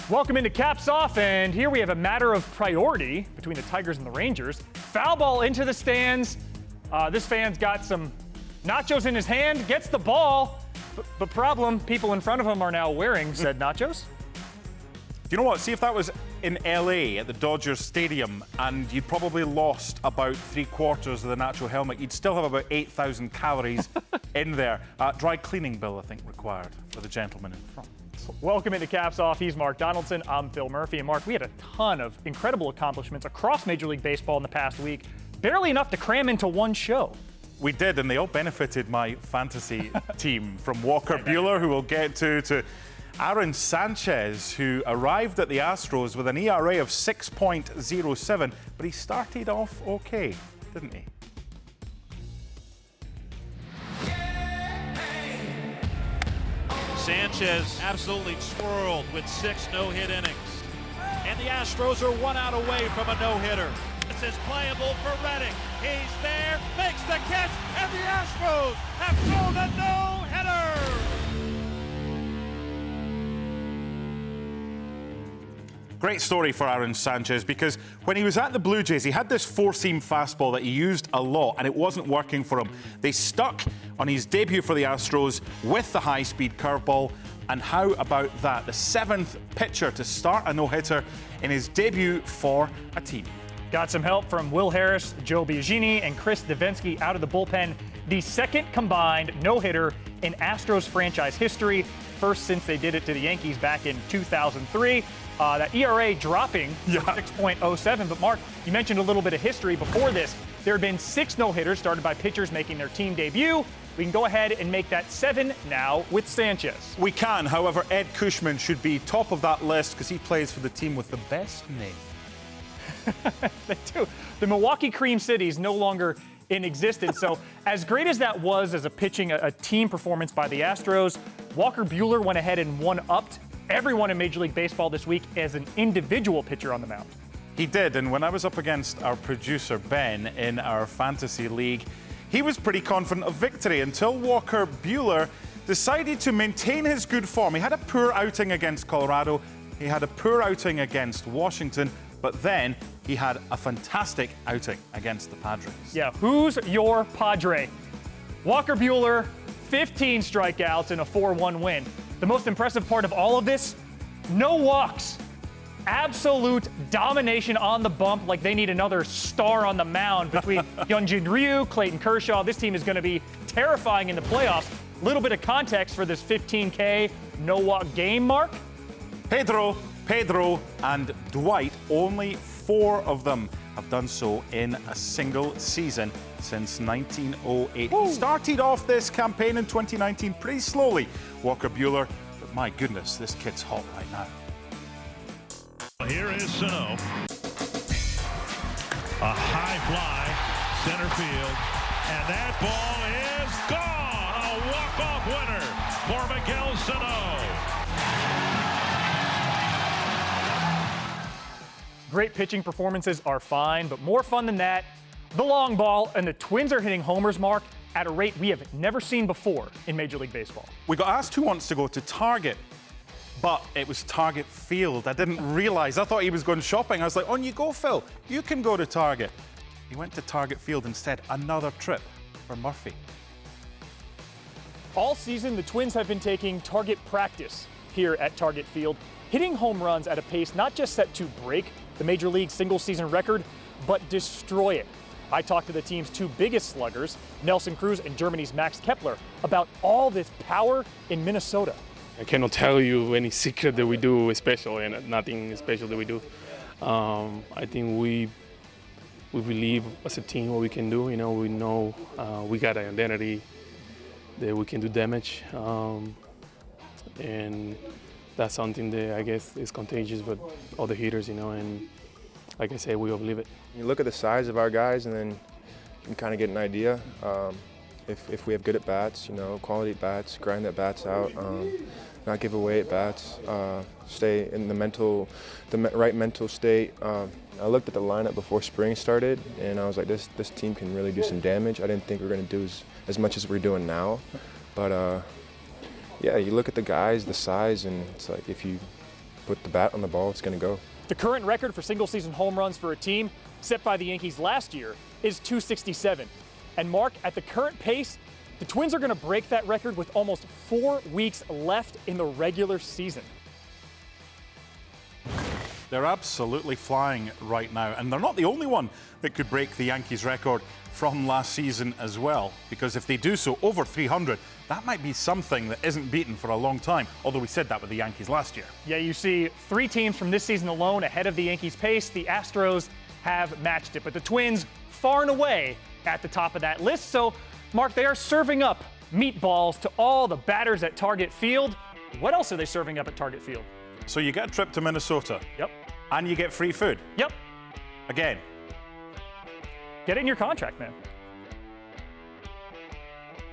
Welcome into Caps Off, and here we have a matter of priority between the Tigers and the Rangers. Foul ball into the stands. This fan's got some nachos in his hand, gets the ball, but problem, people in front of him are now wearing said nachos. Do you know what? See if that was in LA at the Dodgers Stadium and you'd probably lost about 3/4 of the nacho helmet. You'd still have about 8,000 calories in there. Dry cleaning bill, I think, required for the gentleman in front. Welcome into Caps Off. He's Mark Donaldson. I'm Phil Murphy. And Mark, we had a ton of incredible accomplishments across Major League Baseball in the past week. Barely enough to cram into one show. We did, and they all benefited my fantasy team, from Walker Buehler, who we'll get to Aaron Sanchez, who arrived at the Astros with an ERA of 6.07, but he started off okay, didn't he? Sanchez absolutely twirled with 6 no-hit innings. And the Astros are 1 out away from a no-hitter. This is playable for Reddick. He's there, makes the catch, and the Astros have thrown a no-hitter! Great story for Aaron Sanchez, because when he was at the Blue Jays, he had this four-seam fastball that he used a lot, and it wasn't working for him. They stuck on his debut for the Astros with the high-speed curveball, and how about that? The 7th pitcher to start a no-hitter in his debut for a team. Got some help from Will Harris, Joe Biagini, and Chris Davinsky out of the bullpen. The second combined no-hitter in Astros franchise history, first since they did it to the Yankees back in 2003. That ERA dropping to 6.07. But Mark, you mentioned a little bit of history before this. There have been 6 no-hitters started by pitchers making their team debut. We can go ahead and make that 7 now with Sanchez. We can. However, Ed Cushman should be top of that list because he plays for the team with the best name. They do. The Milwaukee Cream City is no longer in existence. So as great as that was as a team performance by the Astros, Walker Buehler went ahead and one-upped everyone in Major League Baseball this week as an individual pitcher on the mound. He did, and when I was up against our producer Ben in our fantasy league, he was pretty confident of victory until Walker Buehler decided to maintain his good form. He had a poor outing against Colorado, he had a poor outing against Washington, but then he had a fantastic outing against the Padres. Yeah, who's your Padre? Walker Buehler, 15 strikeouts and a 4-1 win. The most impressive part of all of this, no walks. Absolute domination on the bump, like they need another star on the mound between Hyunjin Ryu, Clayton Kershaw. This team is going to be terrifying in the playoffs. Little bit of context for this 15K no-walk game, Mark. Pedro, and Dwight, only 4 of them have done so in a single season since 1908. He started off this campaign in 2019 pretty slowly, Walker Buehler, but my goodness, this kid's hot right now. Here is Sano. A high fly, center field, and that ball is gone! A walk-off winner for Miguel Sano. Great pitching performances are fine, but more fun than that, the long ball, and the Twins are hitting homers, Mark, at a rate we have never seen before in Major League Baseball. We got asked who wants to go to Target, but it was Target Field. I didn't realize. I thought he was going shopping. I was like, on you go, Phil. You can go to Target. He went to Target Field instead. Another trip for Murphy. All season, the Twins have been taking target practice here at Target Field, hitting home runs at a pace not just set to break the Major League single-season record, but destroy it. I talked to the team's 2 biggest sluggers, Nelson Cruz and Germany's Max Kepler, about all this power in Minnesota. I cannot tell you any secret that we do special, and nothing special that we do. I think we believe as a team what we can do. You know, we know we got an identity that we can do damage, and that's something that I guess is contagious with all the hitters, you know, and like I say, we all believe it. You look at the size of our guys and then you can kind of get an idea if we have good at bats, you know, quality at bats, grind at bats out, not give away at bats, stay in the right mental state. I looked at the lineup before spring started and I was like, this team can really do some damage. I didn't think we were going to do as much as we're doing now, but yeah, you look at the guys, the size, and it's like if you put the bat on the ball, it's going to go. The current record for single-season home runs for a team, set by the Yankees last year, is 267. And Mark, at the current pace, the Twins are going to break that record with almost 4 weeks left in the regular season. They're absolutely flying right now, and they're not the only one that could break the Yankees record from last season as well, because if they do so over 300, that might be something that isn't beaten for a long time, although we said that with the Yankees last year. Yeah, you see 3 teams from this season alone ahead of the Yankees' pace. The Astros have matched it, but the Twins far and away at the top of that list. So, Mark, they are serving up meatballs to all the batters at Target Field. What else are they serving up at Target Field? So you get a trip to Minnesota. Yep. And you get free food. Yep. Again. Get it in your contract, man.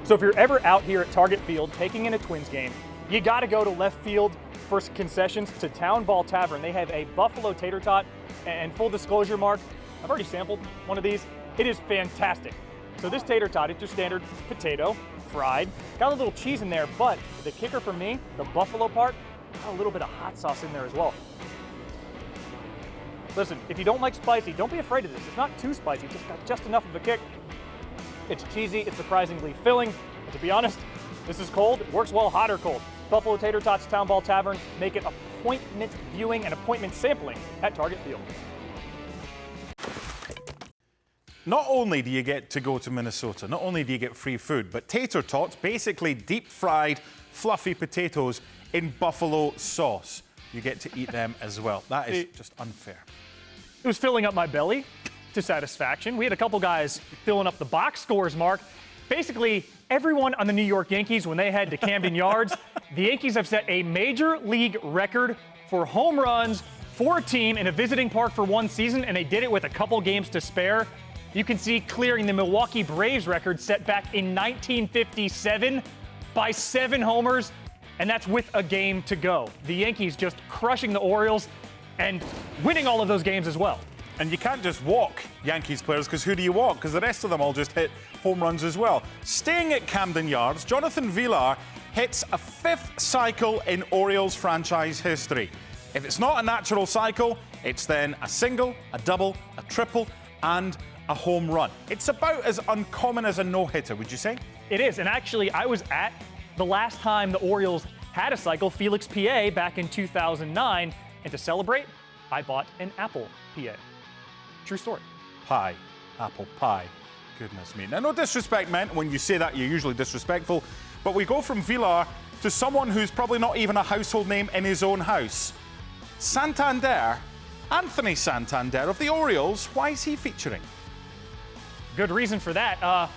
So if you're ever out here at Target Field taking in a Twins game, you got to go to left field for concessions to Town Ball Tavern. They have a buffalo tater tot, and full disclosure, Mark, I've already sampled one of these. It is fantastic. So this tater tot, it's your standard potato, fried, got a little cheese in there, but the kicker for me, the buffalo part, got a little bit of hot sauce in there as well. Listen, if you don't like spicy, don't be afraid of this. It's not too spicy, it's just got just enough of a kick. It's cheesy, it's surprisingly filling. But to be honest, this is cold. It works well hot or cold. Buffalo Tater Tots Town Ball Tavern. Make it appointment viewing and appointment sampling at Target Field. Not only do you get to go to Minnesota, not only do you get free food, but tater tots, basically deep-fried, fluffy potatoes in buffalo sauce. You get to eat them as well. That is just unfair. It was filling up my belly to satisfaction. We had a couple guys filling up the box scores, Mark. Basically, everyone on the New York Yankees, when they head to Camden Yards, the Yankees have set a major league record for home runs for a team in a visiting park for one season, and they did it with a couple games to spare. You can see clearing the Milwaukee Braves record set back in 1957 by 7 homers, and that's with a game to go. The Yankees just crushing the Orioles and winning all of those games as well. And you can't just walk Yankees players, because who do you walk? Because the rest of them all just hit home runs as well. Staying at Camden Yards, Jonathan Villar hits a 5th cycle in Orioles franchise history. If it's not a natural cycle, it's then a single, a double, a triple, and a home run. It's about as uncommon as a no-hitter, would you say? It is, and actually I was at the last time the Orioles had a cycle, Felix PA, back in 2009, and to celebrate, I bought an Apple PA. True story. Pie. Apple pie. Goodness me. Now, no disrespect meant. When you say that, you're usually disrespectful. But we go from Villar to someone who's probably not even a household name in his own house. Santander, Anthony Santander of the Orioles. Why is he featuring? Good reason for that.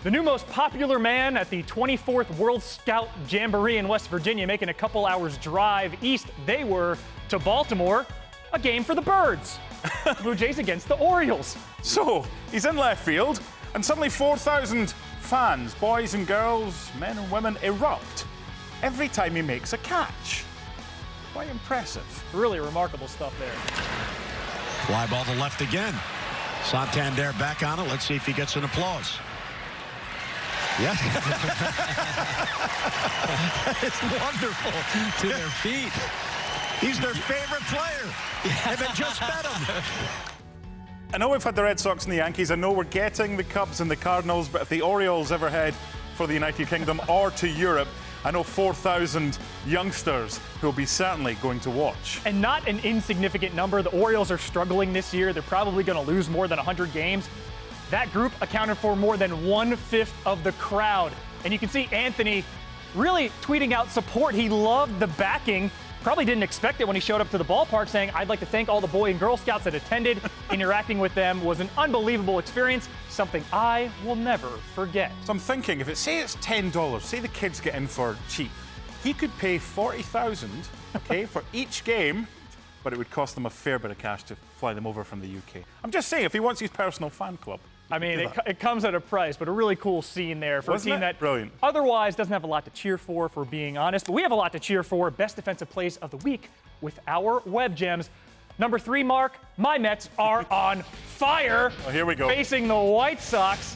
The new most popular man at the 24th World Scout Jamboree in West Virginia, making a couple hours drive east, they were to Baltimore, a game for the Birds. Blue Jays against the Orioles. So, he's in left field, and suddenly 4,000 fans, boys and girls, men and women, erupt every time he makes a catch. Quite impressive. Really remarkable stuff there. Fly ball to left again. Santander back on it. Let's see if he gets an applause. Yeah. It's wonderful to their feet. He's their favorite player. And they just met him. I know we've had the Red Sox and the Yankees. I know we're getting the Cubs and the Cardinals, but if the Orioles ever head for the United Kingdom or to Europe, I know 4,000 youngsters who will be certainly going to watch. And not an insignificant number. The Orioles are struggling this year. They're probably going to lose more than 100 games. That group accounted for more than 1/5 of the crowd. And you can see Anthony really tweeting out support. He loved the backing. Probably didn't expect it when he showed up to the ballpark, saying, "I'd like to thank all the Boy and Girl Scouts that attended. Interacting with them was an unbelievable experience, something I will never forget." So I'm thinking, if say it's $10, say the kids get in for cheap, he could pay $40,000, okay, for each game, but it would cost them a fair bit of cash to fly them over from the UK. I'm just saying, if he wants his personal fan club. I mean, it comes at a price, but a really cool scene there for a team that brilliant. Otherwise doesn't have a lot to cheer for being honest. But we have a lot to cheer for. Best defensive plays of the week with our Web Gems. Number 3, Mark, my Mets are on fire. Oh, here we go. Facing the White Sox.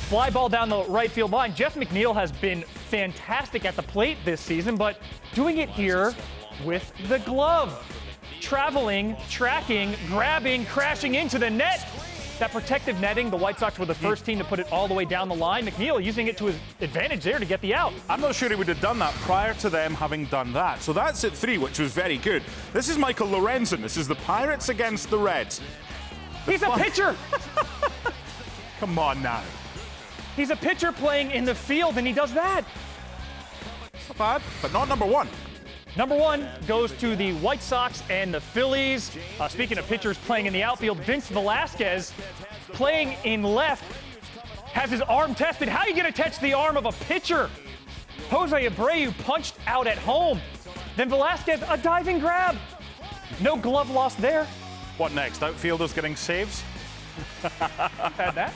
Fly ball down the right field line. Jeff McNeil has been fantastic at the plate this season, but doing it here with the glove. Traveling, tracking, grabbing, crashing into the net. That protective netting, the White Sox were the first team to put it all the way down the line. McNeil using it to his advantage there to get the out. I'm not sure he would have done that prior to them having done that. So that's at 3, which was very good. This is Michael Lorenzen. This is the Pirates against the Reds. He's a pitcher. Come on now. He's a pitcher playing in the field, and he does that. Not bad, but not number 1. Number 1 goes to the White Sox and the Phillies. Speaking of pitchers playing in the outfield, Vince Velasquez playing in left has his arm tested. How are you going to test the arm of a pitcher? Jose Abreu punched out at home. Then Velasquez, a diving grab. No glove loss there. What next? Outfielders getting saves? Had that.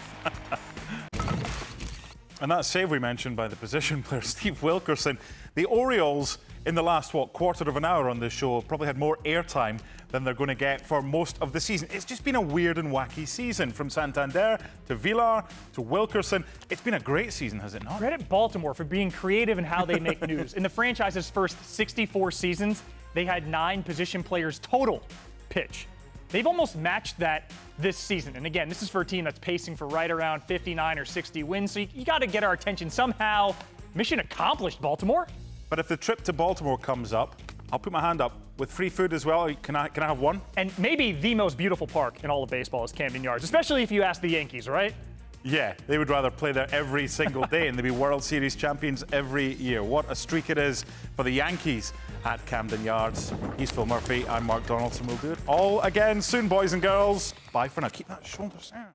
And that save we mentioned by the position player, Steve Wilkerson. The Orioles, in the last, quarter of an hour on this show, probably had more airtime than they're going to get for most of the season. It's just been a weird and wacky season, from Santander to Villar to Wilkerson. It's been a great season, has it not? Credit Baltimore for being creative in how they make news. In the franchise's first 64 seasons, they had 9 position players total pitch. They've almost matched that this season. And again, this is for a team that's pacing for right around 59 or 60 wins. So you got to get our attention somehow. Mission accomplished, Baltimore. But if the trip to Baltimore comes up, I'll put my hand up with free food as well. Can I have one? And maybe the most beautiful park in all of baseball is Camden Yards, especially if you ask the Yankees, right? Yeah, they would rather play there every single day and they'd be World Series champions every year. What a streak it is for the Yankees at Camden Yards. He's Phil Murphy, I'm Mark Donaldson. We'll do it all again soon, boys and girls. Bye for now. Keep that shoulders down.